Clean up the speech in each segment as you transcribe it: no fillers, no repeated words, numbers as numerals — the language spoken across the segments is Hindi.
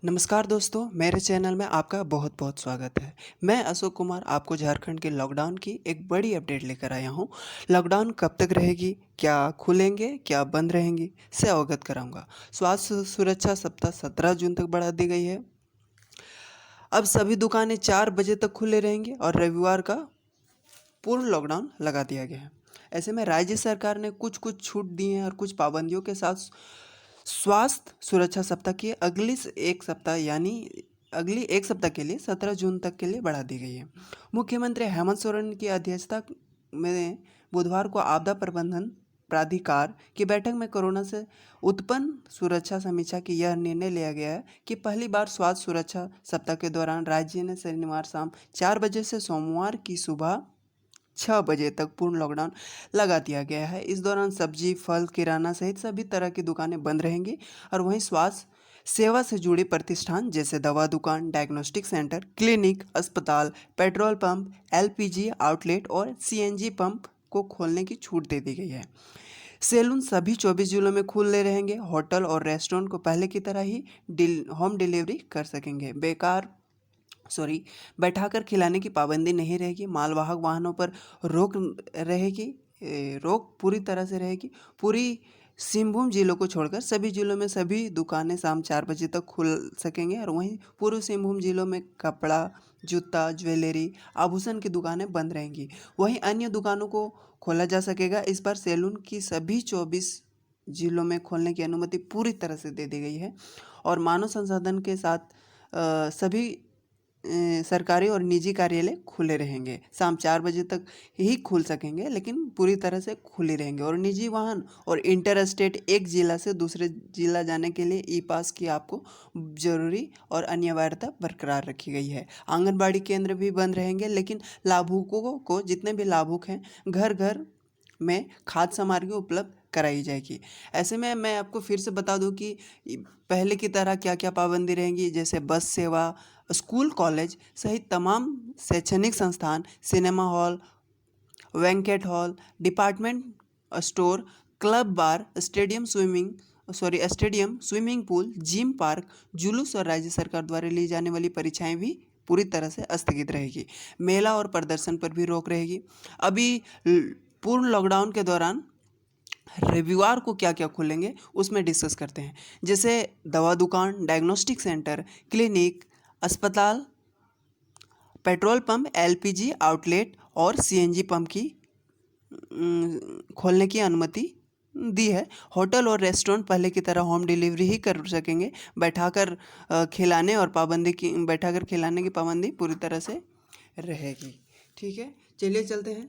नमस्कार दोस्तों, मेरे चैनल में आपका बहुत बहुत स्वागत है। मैं अशोक कुमार आपको झारखंड के लॉकडाउन की एक बड़ी अपडेट लेकर आया हूँ। लॉकडाउन कब तक रहेगी, क्या खुलेंगे, क्या बंद रहेंगी, से अवगत कराऊंगा। स्वास्थ्य सुरक्षा सप्ताह 17 जून तक बढ़ा दी गई है। अब सभी दुकानें 4 बजे तक खुले रहेंगी और रविवार का पूर्ण लॉकडाउन लगा दिया गया है। ऐसे में राज्य सरकार ने कुछ कुछ छूट दी हैं और कुछ पाबंदियों के साथ स्वास्थ्य सुरक्षा सप्ताह की एक सप्ताह यानी अगली एक सप्ताह के लिए 17 जून तक के लिए बढ़ा दी गई है। मुख्यमंत्री हेमंत सोरेन की अध्यक्षता में बुधवार को आपदा प्रबंधन प्राधिकार की बैठक में कोरोना से उत्पन्न सुरक्षा समीक्षा की यह निर्णय लिया गया है कि पहली बार स्वास्थ्य सुरक्षा सप्ताह के दौरान राज्य ने शनिवार शाम 4 बजे से सोमवार की सुबह 6 बजे तक पूर्ण लॉकडाउन लगा दिया गया है। इस दौरान सब्जी, फल, किराना सहित सभी तरह की दुकानें बंद रहेंगी और वहीं स्वास्थ्य सेवा से जुड़े प्रतिष्ठान जैसे दवा दुकान, डायग्नोस्टिक सेंटर, क्लिनिक, अस्पताल, पेट्रोल पंप, एलपीजी आउटलेट और सीएनजी पंप को खोलने की छूट दे दी गई है। सैलून सभी 24 जिलों में खुले रहेंगे। होटल और रेस्टोरेंट को पहले की तरह ही होम डिलीवरी कर सकेंगे। बैठाकर खिलाने की पाबंदी नहीं रहेगी। मालवाहक वाहनों पर रोक रहेगी। रोक पूरी तरह से रहेगी। पूरी सिंहभूम जिलों को छोड़कर सभी जिलों में सभी दुकानें शाम 4 बजे तक खुल सकेंगे और वहीं पूर्व सिंहभूम जिलों में कपड़ा, जूता, ज्वेलरी, आभूषण की दुकानें बंद रहेंगी। वहीं अन्य दुकानों को खोला जा सकेगा। इस बार सैलून की सभी 24 जिलों में खोलने की अनुमति पूरी तरह से दे दी गई है और मानव संसाधन के साथ सभी सरकारी और निजी कार्यालय खुले रहेंगे। शाम 4 बजे तक ही खुल सकेंगे लेकिन पूरी तरह से खुले रहेंगे और निजी वाहन और इंटर स्टेट एक जिला से दूसरे जिला जाने के लिए ई पास की आपको जरूरी और अनिवार्यता बरकरार रखी गई है। आंगनबाड़ी केंद्र भी बंद रहेंगे लेकिन लाभुकों को जितने भी लाभुक हैं घर घर में खाद्य सामग्री उपलब्ध कराई जाएगी। ऐसे में मैं आपको फिर से बता दूं कि पहले की तरह क्या क्या पाबंदी रहेंगी, जैसे बस सेवा, स्कूल कॉलेज सहित तमाम शैक्षणिक संस्थान, cinema hall, banquet hall, department store, club बार, stadium, swimming pool, gym, park, जुलूस और राज्य सरकार द्वारा ली जाने वाली परीक्षाएं भी पूरी तरह से स्थगित रहेगी। मेला और प्रदर्शन पर भी रोक रहेगी। अभी पूर्ण लॉकडाउन के दौरान रविवार को क्या क्या खुलेंगे उसमें डिस्कस करते हैं। जैसे दवा दुकान, डायग्नोस्टिक सेंटर, क्लिनिक, अस्पताल, पेट्रोल पंप, एलपीजी आउटलेट और सीएनजी पंप की खोलने की अनुमति दी है। होटल और रेस्टोरेंट पहले की तरह होम डिलीवरी ही कर सकेंगे। बैठाकर खिलाने की पाबंदी पूरी तरह से रहेगी। ठीक है, चलिए चलते हैं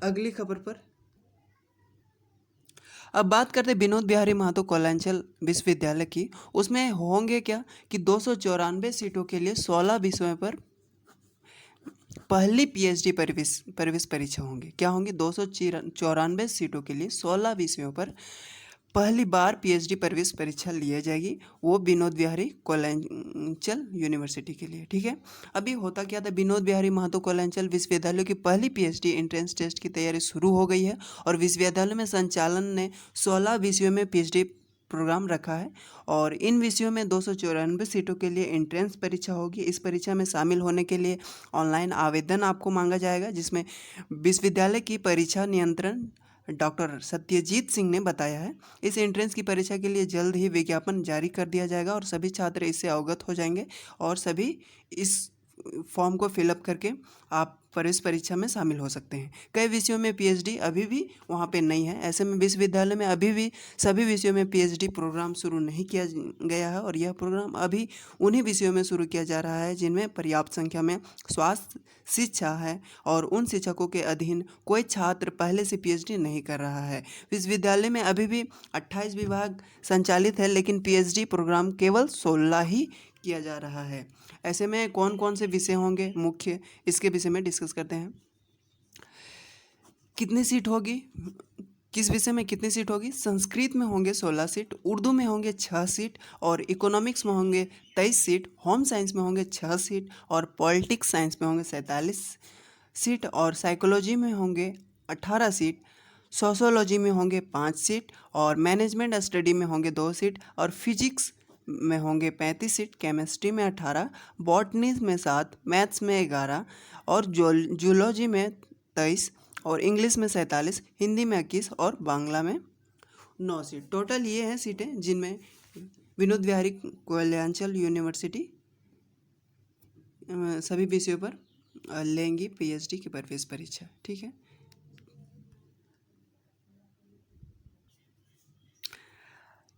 अगली खबर पर। अब बात करते हैं विनोद बिहारी महतो कौलांचल विश्वविद्यालय की। उसमें होंगे क्या कि 294 सीटों के लिए 16 विषयों पर पहली पीएचडी प्रवेश परीक्षा होंगी। क्या होंगी? 294 सीटों के लिए 16 विषयों पर पहली बार पीएचडी प्रवेश परीक्षा ली जाएगी, वो विनोद बिहारी कौलांचल यूनिवर्सिटी के लिए। ठीक है, अभी होता क्या था, विनोद बिहारी महतो कौलांचल विश्वविद्यालय की पहली पीएचडी एंट्रेंस टेस्ट की तैयारी शुरू हो गई है और विश्वविद्यालय में संचालन ने 16 विषयों में पीएचडी प्रोग्राम रखा है और इन विषयों में 294 सीटों के लिए एंट्रेंस परीक्षा होगी। इस परीक्षा में शामिल होने के लिए ऑनलाइन आवेदन आपको मांगा जाएगा, जिसमें विश्वविद्यालय की परीक्षा नियंत्रण डॉक्टर सत्यजीत सिंह ने बताया है। इस एंट्रेंस की परीक्षा के लिए जल्द ही विज्ञापन जारी कर दिया जाएगा और सभी छात्र इससे अवगत हो जाएंगे और सभी इस फॉर्म को फिलअप करके आप प्रवेश परीक्षा में शामिल हो सकते हैं। कई विषयों में पीएचडी अभी भी वहाँ पे नहीं है। ऐसे में विश्वविद्यालय में अभी भी सभी विषयों में पीएचडी प्रोग्राम शुरू नहीं किया गया है और यह प्रोग्राम अभी उन्हीं विषयों में शुरू किया जा रहा है जिनमें पर्याप्त संख्या में स्वास्थ्य शिक्षा है और उन शिक्षकों के अधीन कोई छात्र पहले से पीएचडी नहीं कर रहा है। विश्वविद्यालय में अभी भी 28 विभाग संचालित है लेकिन पीएचडी प्रोग्राम केवल 16 ही किया जा रहा है। ऐसे में कौन कौन से विषय होंगे मुख्य, इसके विषय में डिस्कस करते हैं। कितनी सीट होगी, किस विषय में कितनी सीट होगी? संस्कृत में होंगे 16 सीट, उर्दू में होंगे 6 सीट और इकोनॉमिक्स में होंगे 23 सीट, होम साइंस में होंगे 6 सीट और पॉलिटिक्स साइंस में होंगे 47 सीट और साइकोलॉजी में होंगे 18 सीट, सोशोलॉजी में होंगे 5 सीट और मैनेजमेंट स्टडी में होंगे 2 सीट और फिजिक्स में होंगे 35 सीट, केमिस्ट्री में 18, बॉटनी में 7, मैथ्स में 11 और जूलॉजी में 23 और इंग्लिश में 47, हिंदी में 21 और बांग्ला में 9 सीट। टोटल ये हैं सीटें जिनमें विनोद विहारी कोयलांचल यूनिवर्सिटी सभी विषयों पर लेंगी पीएचडी की प्रवेश परीक्षा। ठीक है।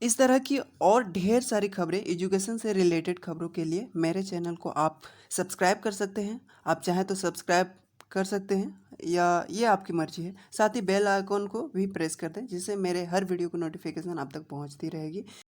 इस तरह की और ढेर सारी खबरें, एजुकेशन से रिलेटेड खबरों के लिए मेरे चैनल को आप सब्सक्राइब कर सकते हैं। आप चाहें तो सब्सक्राइब कर सकते हैं या ये आपकी मर्ज़ी है। साथ ही बेल आइकॉन को भी प्रेस कर दें जिससे मेरे हर वीडियो की नोटिफिकेशन आप तक पहुंचती रहेगी।